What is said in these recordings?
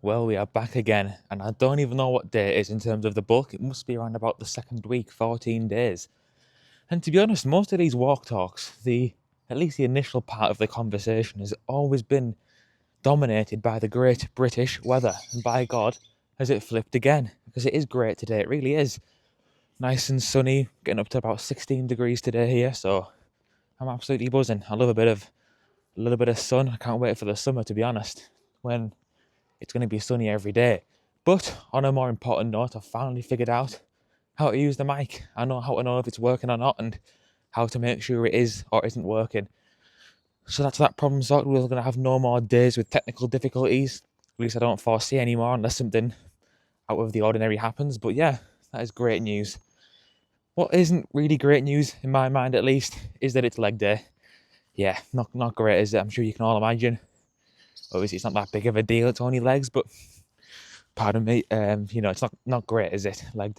Well, we are back again, and I don't even know what day it is in terms of the book. It must be around about the second week, 14 days. And to be honest, most of these walk talks, at least the initial part of the conversation, has always been dominated by the great British weather. And by God, has it flipped again? Because it is great today, it really is. Nice and sunny, getting up to about 16 degrees today here, so I'm absolutely buzzing. I love a little bit of sun. I can't wait for the summer, to be honest, when it's going to be sunny every day. But on a more important note, I've finally figured out how to use the mic. I know how to know if it's working or not and how to make sure it is or isn't working. So that's that problem solved. We're going to have no more days with technical difficulties. At least I don't foresee anymore unless something out of the ordinary happens. But yeah, that is great news. What isn't really great news, in my mind at least, is that it's leg day. Yeah, not great, is it? I'm sure you can all imagine. Obviously, it's not that big of a deal. It's only legs, but pardon me, it's not great, is it? Like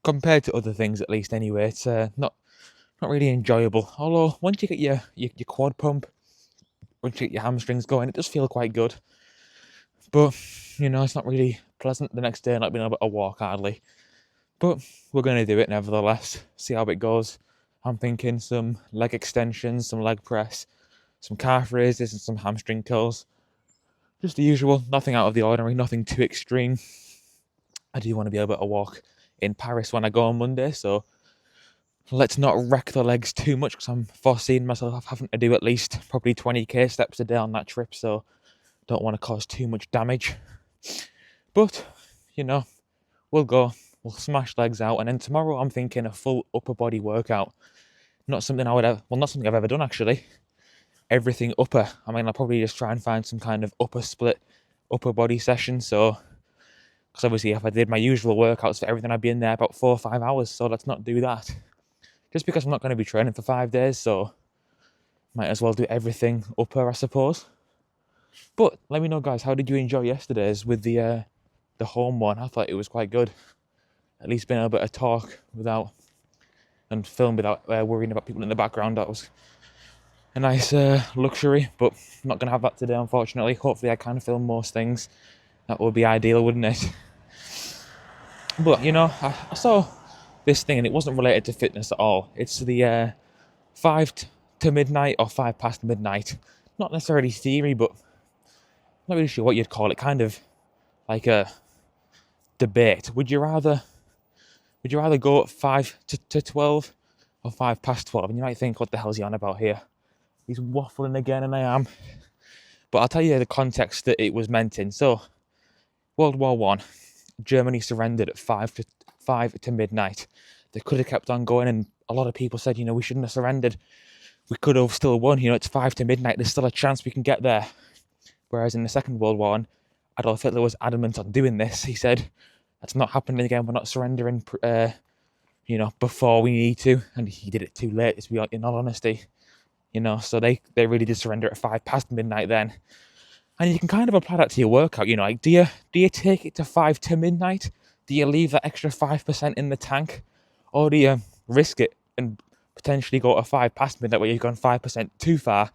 compared to other things, at least anyway, it's not really enjoyable. Although once you get your quad pump, once you get your hamstrings going, it does feel quite good. But it's not really pleasant the next day, not being able to walk hardly. But we're going to do it nevertheless. See how it goes. I'm thinking some leg extensions, some leg press, some calf raises, and some hamstring curls. Just the usual, nothing out of the ordinary, nothing too extreme. I do want to be able to walk in Paris when I go on Monday, so let's not wreck the legs too much because I'm foreseeing myself having to do at least probably 20k steps a day on that trip, so don't want to cause too much damage. But, we'll go, we'll smash legs out, and then tomorrow I'm thinking a full upper body workout. Not something not something I've ever done actually. Everything upper. I mean, I'll probably just try and find some kind of upper split, upper body session, so because obviously if I did my usual workouts for everything, I'd be in there about 4 or 5 hours, so let's not do that. Just because I'm not going to be training for 5 days, so might as well do everything upper, I suppose. But let me know, guys, how did you enjoy yesterday's with the home one? I thought it was quite good. At least being able to talk without and film without worrying about people in the background. That was a nice luxury, but I'm not going to have that today, unfortunately. Hopefully I can film most things. That would be ideal, wouldn't it? But, I saw this thing and it wasn't related to fitness at all. It's the 5 to midnight or 5 past midnight. Not necessarily theory, but I'm not really sure what you'd call it. Kind of like a debate. Would you rather go at 5 to 12 or 5 past 12? And you might think, what the hell's he on about here? He's waffling again, and I am. But I'll tell you the context that it was meant in. So, World War One, Germany surrendered at 5 to midnight. They could have kept on going, and a lot of people said, we shouldn't have surrendered. We could have still won. It's 5 to midnight. There's still a chance we can get there. Whereas in the Second World War, Adolf Hitler was adamant on doing this. He said, that's not happening again. We're not surrendering, before we need to. And he did it too late, in all honesty. So they really did surrender at 5 past midnight then. And you can kind of apply that to your workout, like, do you take it to 5 to midnight? Do you leave that extra 5% in the tank? Or do you risk it and potentially go to 5 past midnight where you've gone 5% too far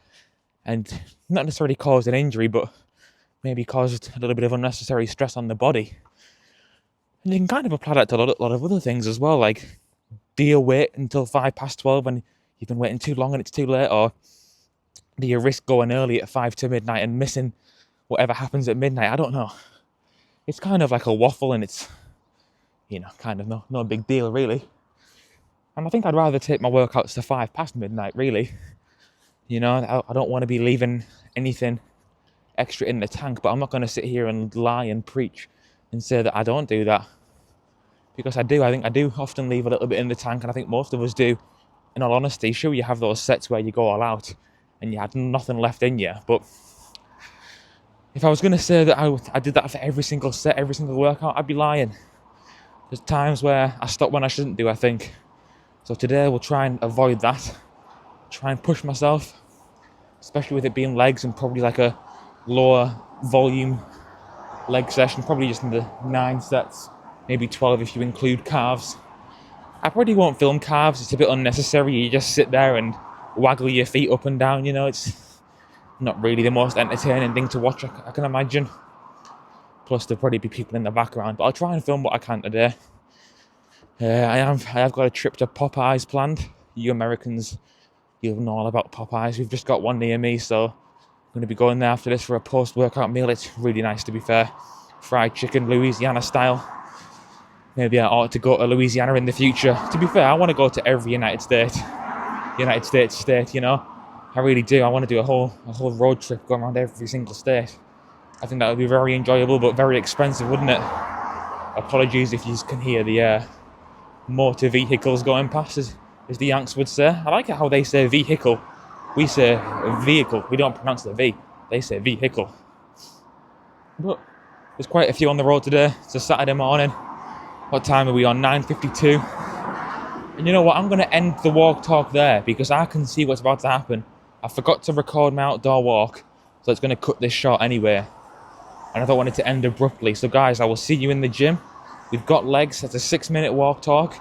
and not necessarily caused an injury, but maybe caused a little bit of unnecessary stress on the body? And you can kind of apply that to a lot of other things as well, like, do you wait until 5 past 12 when you've been waiting too long and it's too late? Or do you risk going early at 5 to midnight and missing whatever happens at midnight? I don't know. It's kind of like a waffle, and it's, kind of no big deal, really. And I think I'd rather take my workouts to 5 past midnight, really. I don't want to be leaving anything extra in the tank, but I'm not going to sit here and lie and preach and say that I don't do that. Because I do. I think I do often leave a little bit in the tank, and I think most of us do. In all honesty, sure, you have those sets where you go all out and you had nothing left in you, but if I was going to say that I did that for every single set, every single workout, I'd be lying. There's times where I stop when I shouldn't do, I think. So today we'll try and avoid that. Try and push myself, especially with it being legs and probably like a lower volume leg session, probably just in the 9 sets, maybe 12 if you include calves. I probably won't film calves, it's a bit unnecessary. You just sit there and waggle your feet up and down, it's not really the most entertaining thing to watch, I can imagine. Plus, there'll probably be people in the background. But I'll try and film what I can today. I have got a trip to Popeyes planned. You Americans, you'll know all about Popeyes. We've just got one near me, so I'm going to be going there after this for a post-workout meal. It's really nice, to be fair. Fried chicken, Louisiana style. Maybe I ought to go to Louisiana in the future. To be fair, I want to go to every United States state, you know. I really do. I want to do a whole road trip going around every single state. I think that would be very enjoyable, but very expensive, wouldn't it? Apologies if you can hear the motor vehicles going past, as the Yanks would say. I like it how they say vehicle. We say vehicle. We don't pronounce the V. They say vehicle. But there's quite a few on the road today. It's a Saturday morning. What time are we on? 9:52. And you know what? I'm going to end the walk talk there because I can see what's about to happen. I forgot to record my outdoor walk, so it's going to cut this short anyway. And I don't want it to end abruptly. So guys, I will see you in the gym. We've got legs. That's a 6-minute walk talk.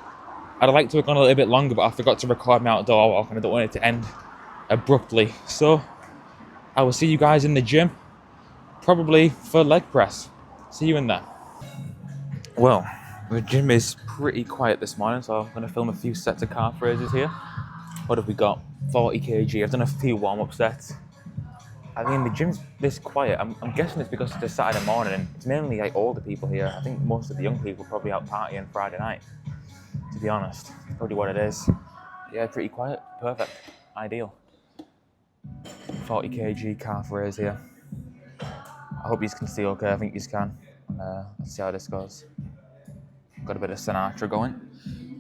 I'd like to have gone a little bit longer, but I forgot to record my outdoor walk and I don't want it to end abruptly. So I will see you guys in the gym, probably for leg press. See you in there. Well, the gym is pretty quiet this morning, so I'm going to film a few sets of calf raises here. What have we got? 40 kg. I've done a few warm-up sets. I mean, the gym's this quiet. I'm guessing it's because it's a Saturday morning and it's mainly like older people here. I think most of the young people are probably out partying Friday night, to be honest. That's probably what it is. Yeah, pretty quiet. Perfect. Ideal. 40 kg calf raise here. I hope you can see okay. I think you can. Let's see how this goes. Got a bit of Sinatra going.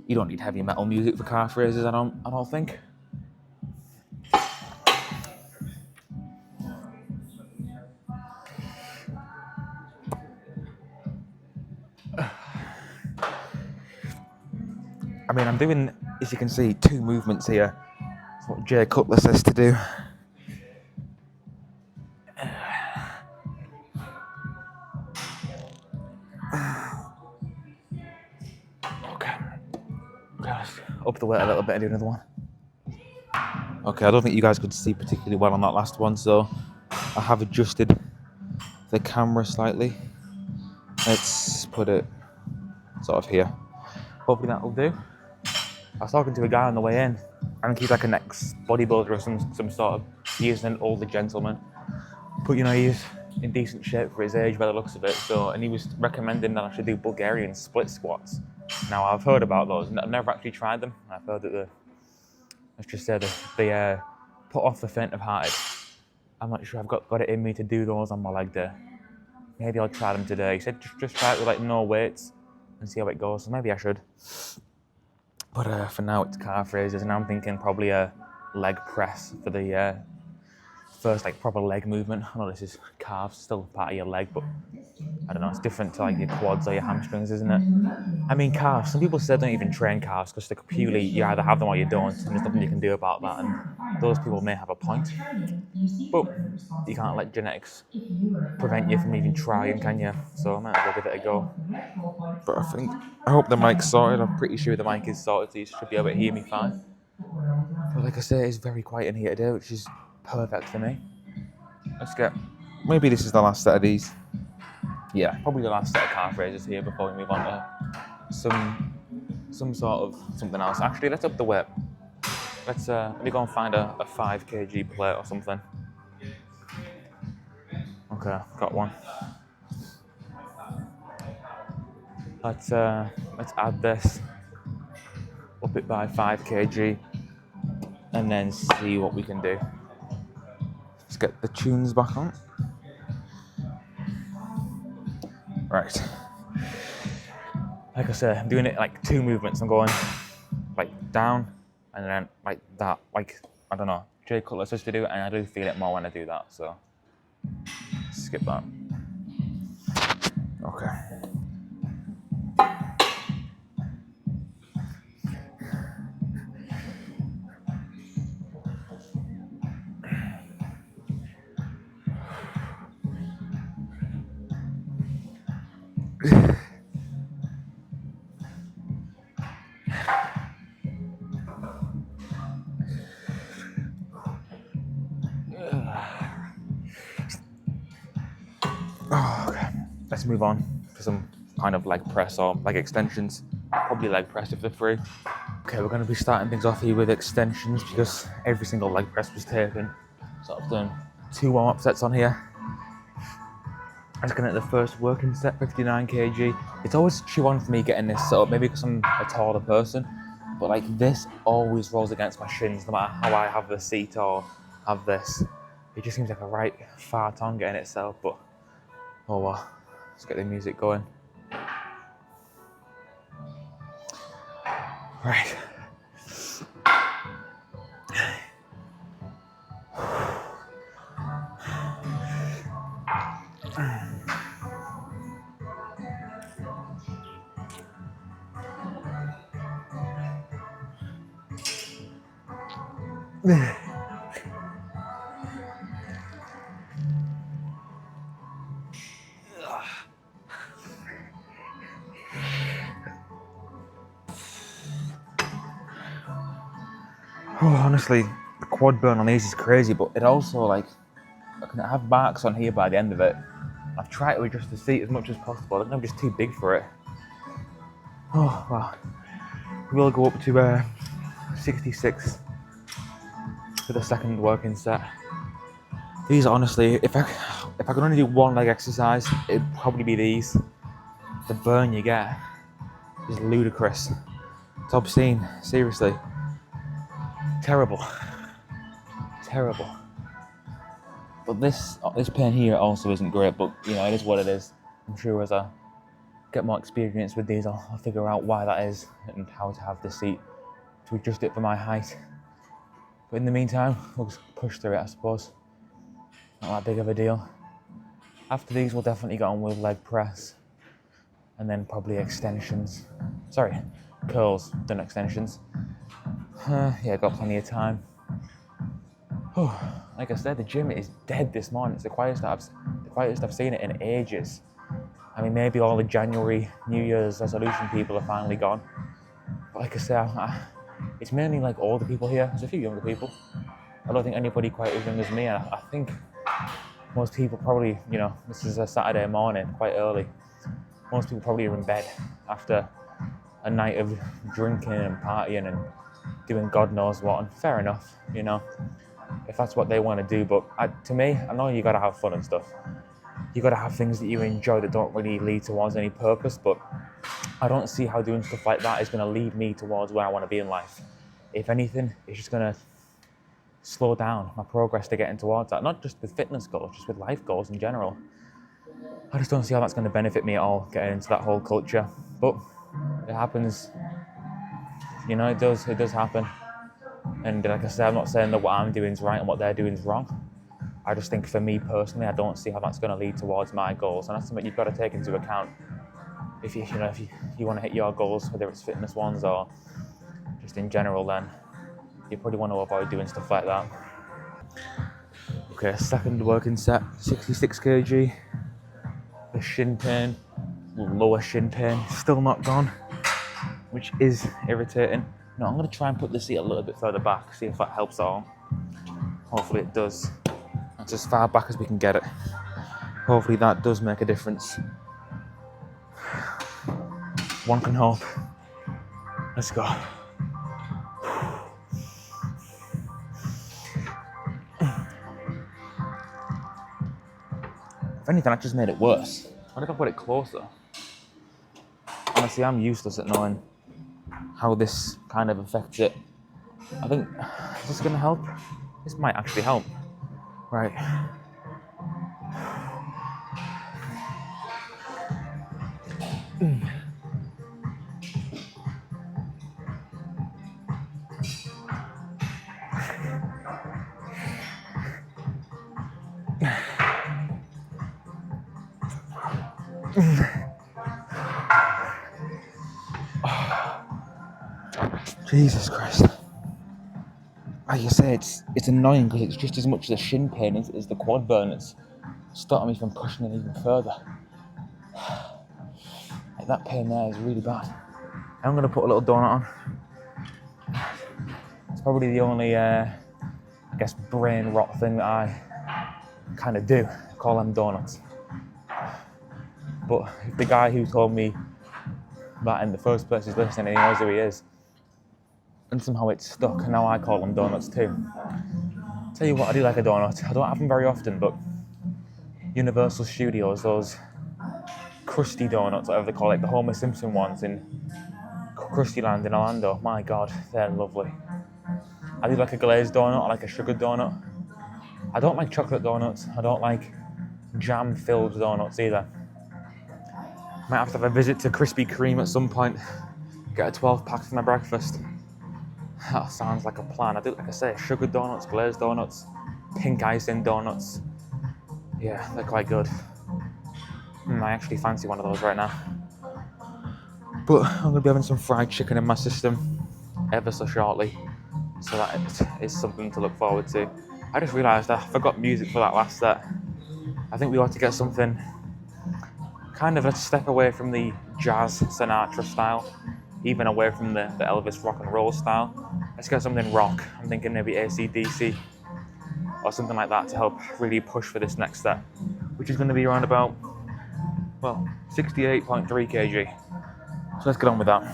You don't need heavy metal music for calf raises, I don't think. I mean, I'm doing, as you can see, 2 movements here. That's what Jay Cutler says to do. Okay. Let's up the weight a little bit and do another one. Okay, I don't think you guys could see particularly well on that last one, so I have adjusted the camera slightly. Let's put it sort of here. Hopefully that'll do. I was talking to a guy on the way in. I think he's like an ex-bodybuilder or some sort of... He is an older gentleman. But, you know, he's in decent shape for his age by the looks of it. So, and he was recommending that I should do Bulgarian split squats. Now, I've heard about those. I've never actually tried them. I've heard that let's just say they put off the faint-of-hearted. I'm not sure I've got it in me to do those on my leg day. Maybe I'll try them today. He said just try it with like no weights and see how it goes. So maybe I should. But for now it's calf raises, and I'm thinking probably a leg press for the first like proper leg movement. I know this is calves, still part of your leg, but I don't know, it's different to like your quads or your hamstrings, isn't it? I mean, calves, some people say don't even train calves because they're purely, you either have them or you don't, and there's nothing you can do about that, and those people may have a point. But you can't let genetics prevent you from even trying, can you? So I might as well give it a go. But I hope the mic's sorted. I'm pretty sure the mic is sorted, so you should be able to hear me fine. But like I say, it's very quiet in here today, which is perfect for me. Maybe this is the last set of these. Yeah, probably the last set of calf raises here before we move on to some sort of something else. Actually, let's up the weight. Let me go and find a 5 kg plate or something. Okay, got one. Let's add this. Up it by 5 kg. And then see what we can do. Let's get the tunes back on. Right. Like I said, I'm doing it like 2 movements. I'm going like down and then like that. Like, I don't know. Jay Cutler says to do it, and I do feel it more when I do that. So skip that. Okay. let's move on to some kind of leg press or leg extensions. Probably leg press if they're free. Okay, we're going to be starting things off here with extensions because every single leg press was taken. So I've done 2 warm-up sets on here. I'm just going at the first working set, 59 kg. It's always chew on for me getting this set up, maybe because I'm a taller person, but like this always rolls against my shins no matter how I have the seat or have this. It just seems like a right fart on getting it set up, but oh well, let's get the music going. Right. Oh, honestly, the quad burn on these is crazy, but it also like I can have marks on here by the end of it. I've tried to adjust the seat as much as possible. I think I'm just too big for it. Oh wow. We'll go up to 66 for the second working set. These honestly, if I could only do one leg exercise, it'd probably be these. The burn you get is ludicrous. It's obscene, seriously. Terrible. Terrible. But this pain here also isn't great, but you know, it is what it is. I'm sure as I get more experience with these, I'll figure out why that is and how to have the seat to adjust it for my height. But in the meantime, we'll just push through it, I suppose. Not that big of a deal. After these, we'll definitely get on with leg press and then probably extensions. Sorry, curls, done extensions. Yeah, got plenty of time. Like I said, the gym is dead this morning. It's the quietest I've seen it in ages. I mean, maybe all the January New Year's resolution people are finally gone. But like I said, it's mainly like older people here. There's a few younger people. I don't think anybody quite as young as me. And I think most people probably, you know, this is a Saturday morning, quite early. Most people probably are in bed after a night of drinking and partying and doing God knows what. And fair enough, you know, if that's what they want to do. But to me, I know you got to have fun and stuff. You got to have things that you enjoy that don't really lead towards any purpose. But I don't see how doing stuff like that is going to lead me towards where I want to be in life. If anything, it's just going to slow down my progress to getting towards that. Not just with fitness goals, just with life goals in general. I just don't see how that's going to benefit me at all, getting into that whole culture. But it happens. You know, it does happen. And like I said, I'm not saying that what I'm doing is right and what they're doing is wrong. I just think for me personally, I don't see how that's going to lead towards my goals. And that's something you've got to take into account. If you want to hit your goals, whether it's fitness ones or just in general, then you probably want to avoid doing stuff like that. Okay, second working set, 66 kg. The shin pain, lower shin pain, still not gone, which is irritating. No, I'm going to try and put the seat a little bit further back, see if that helps at all. Hopefully it does. That's as far back as we can get it. Hopefully that does make a difference. One can hope. Let's go. If anything, that just made it worse. What if I put it closer? Honestly, I'm useless at knowing how this kind of affects it. I think, is this going to help? This might actually help. Right. Jesus Christ. Like I say, it's annoying because it's just as much the shin pain as the quad burn. It's stopping me from pushing it even further. Like that pain there is really bad. I'm going to put a little donut on. It's probably the only, I guess, brain rot thing that I kind of do. I call them donuts. But if the guy who told me that in the first place is listening and he knows who he is, and somehow it's stuck, and now I call them donuts too. Tell you what, I do like a donut. I don't have them very often, but Universal Studios, those crusty donuts, whatever they call it, the Homer Simpson ones in Krusty Land in Orlando, my God, they're lovely. I do like a glazed donut, I like a sugar donut. I don't like chocolate donuts, I don't like jam-filled donuts either. Might have to have a visit to Krispy Kreme at some point, get a 12-pack for my breakfast. That sounds like a plan. I do, like I say, sugar donuts, glazed donuts, pink icing donuts. Yeah, they're quite good. I actually fancy one of those right now. But I'm going to be having some fried chicken in my system ever so shortly. So that is something to look forward to. I just realised I forgot music for that last set. I think we ought to get something kind of a step away from the jazz Sinatra style, even away from the Elvis rock and roll style. Let's get something rock. I'm thinking maybe AC/DC or something like that to help really push for this next set, which is going to be around about, well, 68.3 kg. So let's get on with that.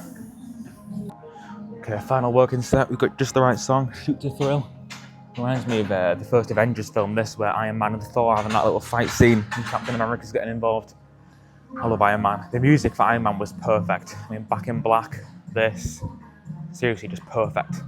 Okay, final working set. We've got just the right song, Shoot to Thrill. Reminds me of the first Avengers film, this, where Iron Man and Thor having that little fight scene and Captain America's getting involved. I love Iron Man. The music for Iron Man was perfect. I mean, Back in Black, this, seriously just perfect.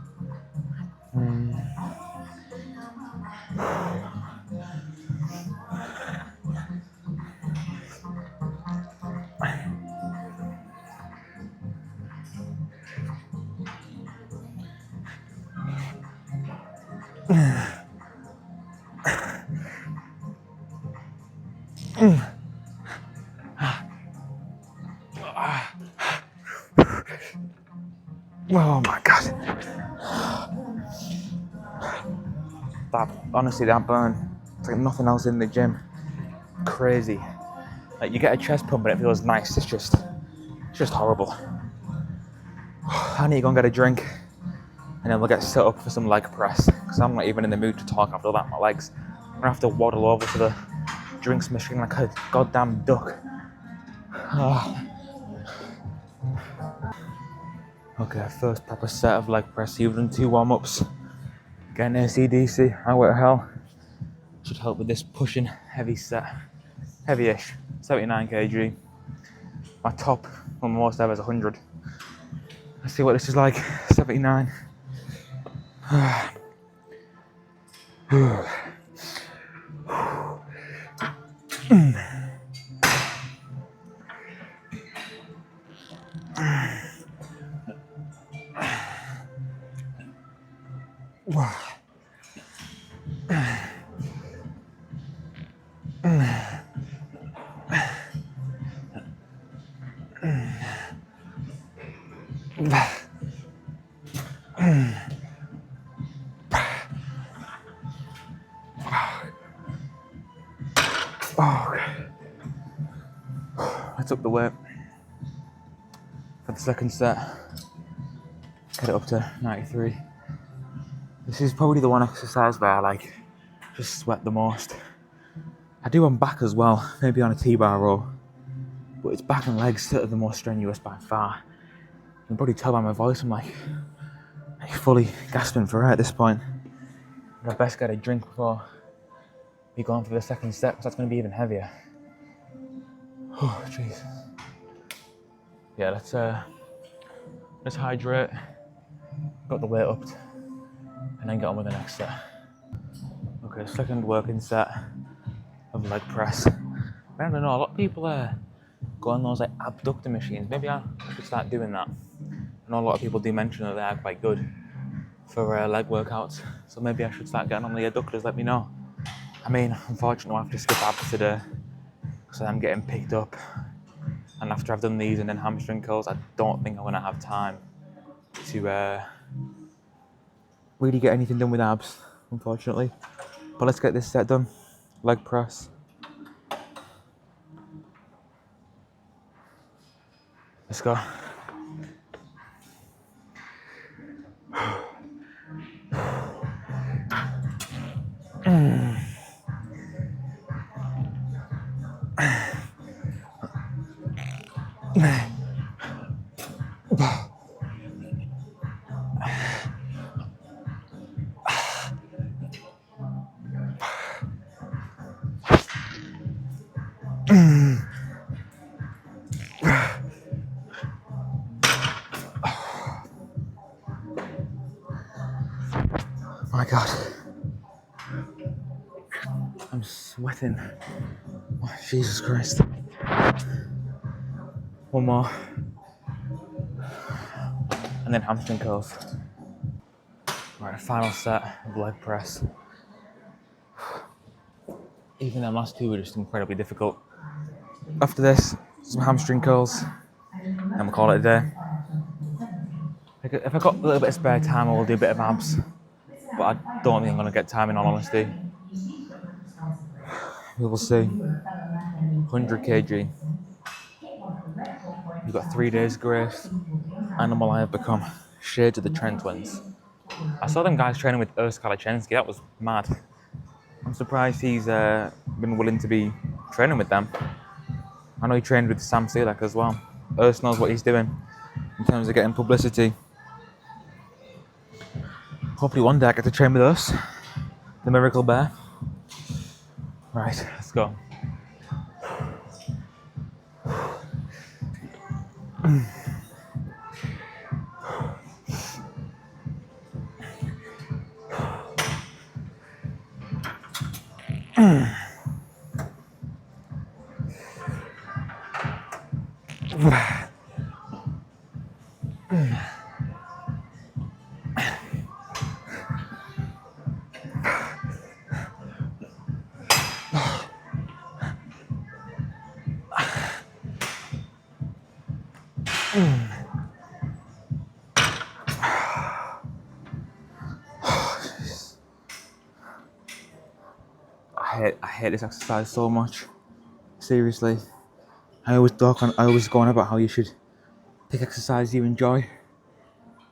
Oh my God. That burn, it's like nothing else in the gym. Crazy. Like, you get a chest pump and it feels nice. It's just horrible. I need to go and get a drink, and then we'll get set up for some leg press, because I'm not even in the mood to talk after that. My legs, I'm gonna have to waddle over to the drinks machine like a goddamn duck. Okay, first proper set of leg press. You've done 2 warm-ups. Getting AC/DC, Highway to Hell. Should help with this pushing heavy set. Heavy-ish, 79 kg. My top on most ever is 100. Let's see what this is like. 79. Let's up the weight for the second set. Get it up to 93. This is probably the one exercise where I like just sweat the most. I do on back as well, maybe on a T-bar row, but it's back and legs that are the most strenuous by far. You can probably tell by my voice I'm like fully gasping for air at this point. I best get a drink before we go on for the second set, because that's going to be even heavier. Oh, jeez. Yeah, let's hydrate, got the weight up, and then get on with the next set. Okay, second working set of leg press. I don't know, a lot of people go on those like abductor machines. Maybe I should start doing that. I know a lot of people do mention that they are quite good for leg workouts, so maybe I should start getting on the adductors. Let me know. I mean, unfortunately, I have to skip abs today because I'm getting picked up, and after I've done these and then hamstring curls, I don't think I'm going to have time to really get anything done with abs, unfortunately. But let's get this set done. Leg press. Let's go. My God. I'm sweating. Oh, Jesus Christ. One more. And then hamstring curls. Right, final set of leg press. Even the last two were just incredibly difficult. After this, some hamstring curls, and we'll call it a day. If I got a little bit of spare time, I will do a bit of abs, but I don't think I'm going to get time in all honesty. We will see. 100 kg. You've got 3 days grace. Animal I have become. Shades of the Trent twins. I saw them guys training with Urs Kalachensky. That was mad. I'm surprised he's been willing to be training with them. I know he trained with Sam Selak as well. Urs knows what he's doing in terms of getting publicity. Hopefully one day I get to train with us, the Miracle Bear. Right, let's go. I hate this exercise so much. Seriously. I always go on about how you should pick exercise you enjoy.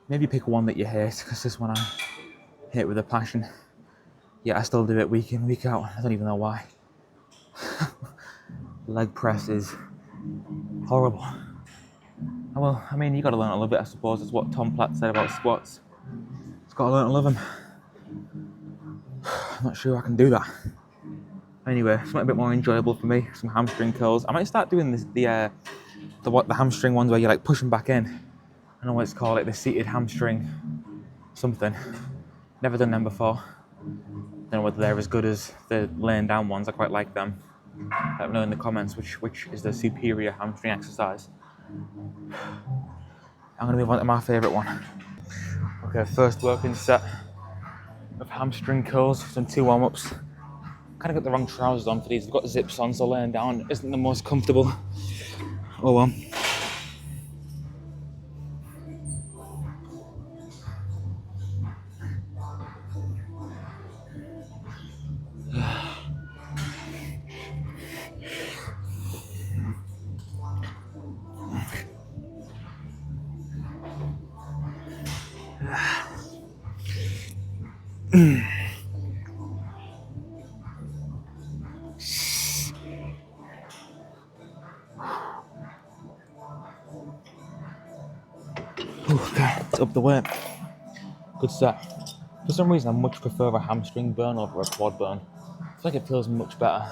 Maybe pick one that you hate, because this one I hate with a passion. Yet I still do it week in, week out. I don't even know why. Leg press is horrible. Well, I mean, you gotta learn to love it, I suppose. That's what Tom Platt said about squats. Just gotta learn to love them. I'm not sure I can do that. Anyway, something a bit more enjoyable for me. Some hamstring curls. I might start doing the hamstring ones where you like push them back in. I don't know what it's called, like the seated hamstring something. Never done them before. Don't know whether they're as good as the laying down ones. I quite like them. Let me know in the comments which is the superior hamstring exercise. I'm going to move on to my favourite one. Okay, first working set of hamstring curls. Done 2 warm-ups. Kind of got the wrong trousers on for these. I've got zips on, so laying down isn't the most comfortable. Oh well. Okay, let's up the weight. Good set. For some reason, I much prefer a hamstring burn over a quad burn. I feel like it feels much better.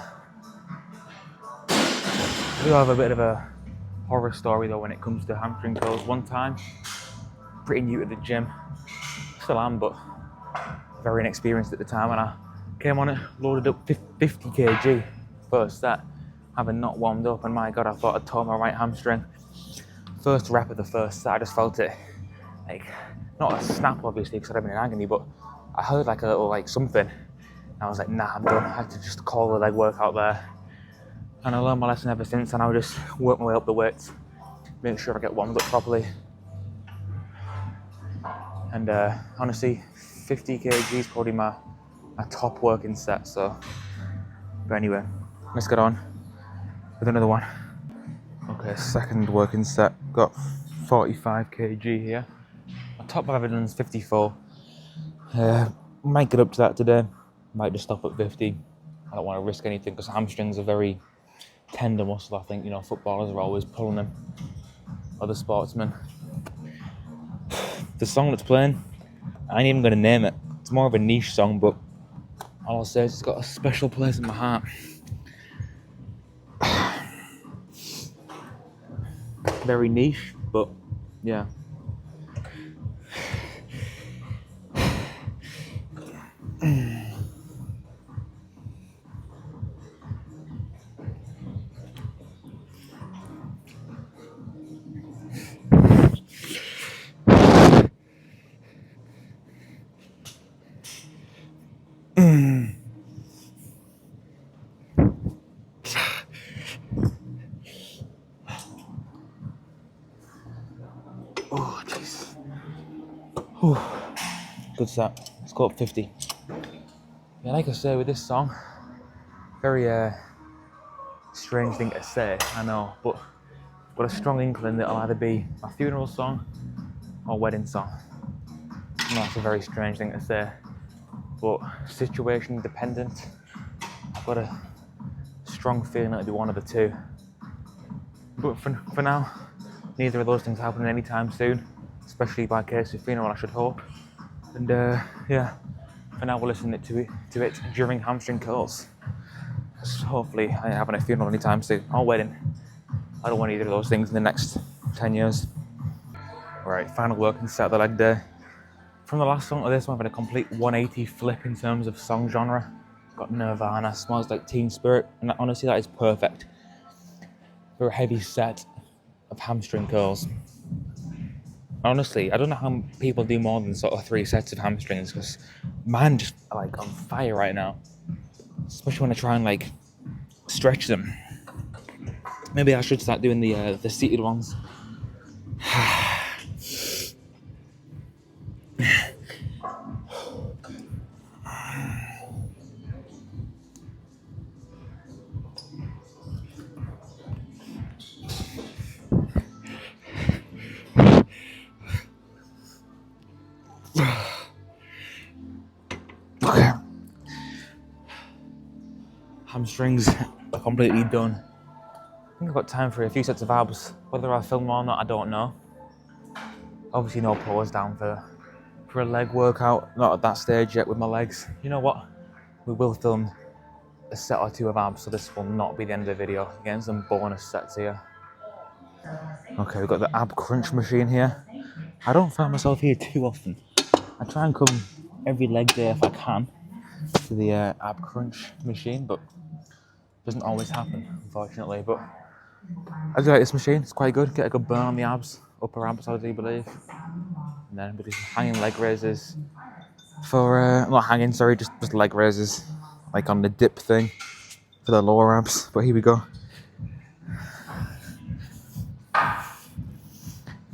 I do have a bit of a horror story though when it comes to hamstring curls. One time, pretty new to the gym, still am, but very inexperienced at the time, and I came on it, loaded up 50 kg first set, having not warmed up, and my God, I thought I'd torn my right hamstring. First rep of the first set, I just felt it, like, not a snap obviously because I'd been in agony, but I heard like a little like something, and I was like, nah, I'm done. I had to just call the leg work out there, and I learned my lesson ever since, and I'll just work my way up the weights, make sure I get warmed up properly. And honestly, 50 kg is probably my top working set, so. But anyway, let's get on with another one. Okay, second working set, got 45 kg here. My top I've ever done is 54. Might get up to that today, might just stop at 50. I don't want to risk anything because hamstrings are very tender muscle, I think, you know, footballers are always pulling them. or The Sportsman. The song that's playing, I ain't even gonna name it. It's more of a niche song, but all I'll say is it's got a special place in my heart. Very niche, but yeah. Oh, jeez. Good start. Let's go up 50. Yeah, like I say, with this song, very strange thing to say, I know, but I've got a strong inkling that it'll either be my funeral song or wedding song. I know that's a very strange thing to say, but situation dependent, I've got a strong feeling it'll be one of the two. But for now, neither of those things happening anytime soon, especially by case of funeral, I should hope. And yeah, for now we'll listen to it during Hamstring Curls. So hopefully I ain't having a funeral anytime soon, or wedding. I don't want either of those things in the next 10 years. Alright, final working set of the leg day. From the last song to this one, I've had a complete 180 flip in terms of song genre. Got Nirvana, Smells Like Teen Spirit, and honestly that is perfect for a heavy set of Hamstring Curls. Honestly, I don't know how people do more than sort of 3 sets of hamstrings, because mine just like on fire right now. Especially when I try and like stretch them. Maybe I should start doing the seated ones. Okay. Hamstrings are completely done. I think I've got time for a few sets of abs. Whether I film or not, I don't know. Obviously no pause down for a leg workout. Not at that stage yet with my legs. You know what? We will film a set or 2 of abs, so this will not be the end of the video. Getting some bonus sets here. Okay, we've got the ab crunch machine here. I don't find myself here too often. I try and come every leg day if I can to the ab crunch machine, but it doesn't always happen, unfortunately. But I do like this machine. It's quite good. Get a good burn on the abs, upper abs, I do believe. And then we do some hanging leg raises for not hanging, sorry, just leg raises, like on the dip thing for the lower abs. But here we go.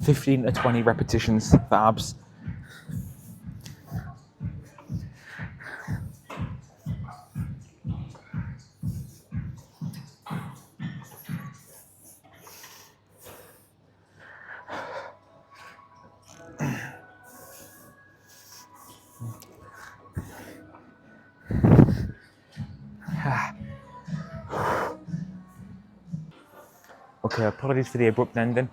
15 to 20 repetitions for abs. Okay, apologies for the abrupt ending.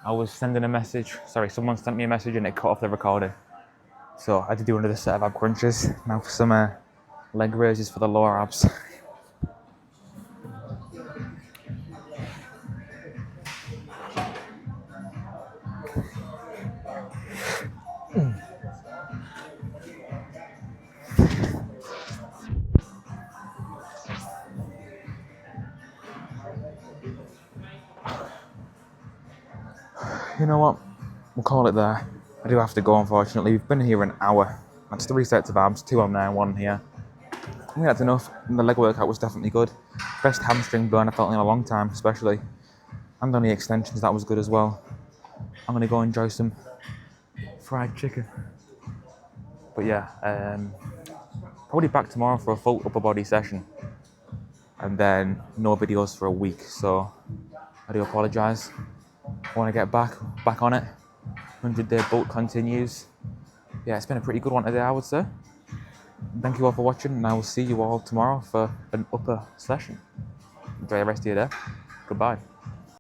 I was sending a message, someone sent me a message and it cut off the recording. So I had to do another set of ab crunches. Now for some leg raises for the lower abs. You know what? We'll call it there. I do have to go, unfortunately. We've been here an hour. That's 3 sets of abs, 2 on there, 1 here. I think that's enough. The leg workout was definitely good. Best hamstring burn I felt in a long time, especially. And on the extensions, that was good as well. I'm going to go enjoy some fried chicken. But yeah, probably back tomorrow for a full upper body session. And then no videos for a week, so I do apologise. I want to get back on it. 100-day bulk continues. Yeah, it's been a pretty good one today, I would say. Thank you all for watching, and I will see you all tomorrow for an upper session. Enjoy the rest of your day. Goodbye.